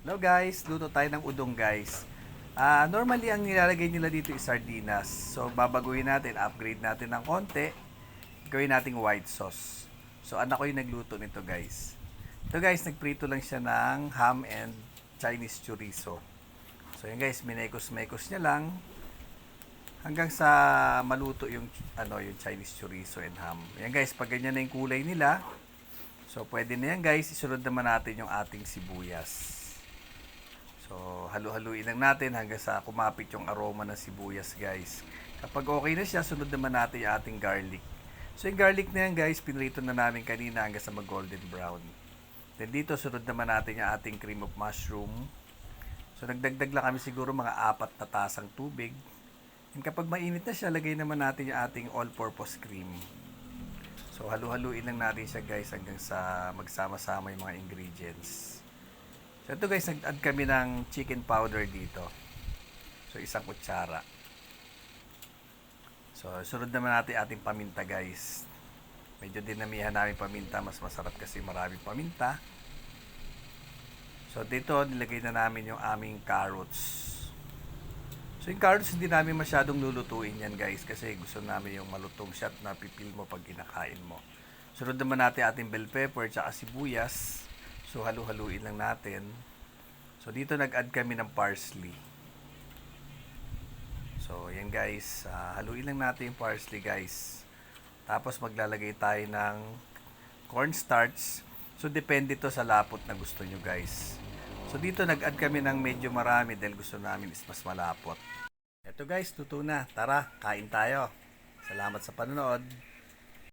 Hello guys, luto tayo ng udong guys. Normally ang nilalagay nila dito is sardinas. So babaguhin natin, upgrade natin ng konti. Gawin nating white sauce. So anak ko yung nagluto nito guys. Ito guys, nagprito lang siya ng ham and Chinese chorizo. So yan guys, minekos-mekos niya lang hanggang sa maluto yung yung Chinese chorizo and ham. Yan guys, pag ganyan na yung kulay nila, so pwede na yan guys, isunod naman natin yung ating sibuyas. So, halu-haluin lang natin hanggang sa kumapit yung aroma ng sibuyas, guys. Kapag okay na siya, sunod naman natin yung ating garlic. So, yung garlic na yan, guys, pinrito na namin kanina hanggang sa mag-golden brown. Then, dito, sunod naman natin yung ating cream of mushroom. So, nagdagdag lang kami siguro mga 4 na tasang tubig. And kapag mainit na siya, lagay naman natin yung ating all-purpose cream. So, halu-haluin lang natin siya, guys, hanggang sa magsama-sama yung mga ingredients. So ito guys, nag-add kami ng chicken powder dito. So isang kutsara. So sunod naman natin ating paminta guys. Medyo dinamihan namin paminta, mas masarap kasi maraming paminta. So dito nilagay na namin yung aming carrots. So yung carrots hindi namin masyadong lulutuin yan guys kasi gusto namin yung malutong siya at napipil mo pag kinakain mo. Sunod naman natin ating bell pepper at sibuyas. So, halu-haluin lang natin. So, dito nag-add kami ng parsley. So, yan guys. Haluin lang natin yung parsley guys. Tapos, maglalagay tayo ng cornstarch. So, depende to sa lapot na gusto nyo guys. So, dito nag-add kami ng medyo marami dahil gusto namin is mas malapot. Ito guys, luto na. Tara, kain tayo. Salamat sa panonood.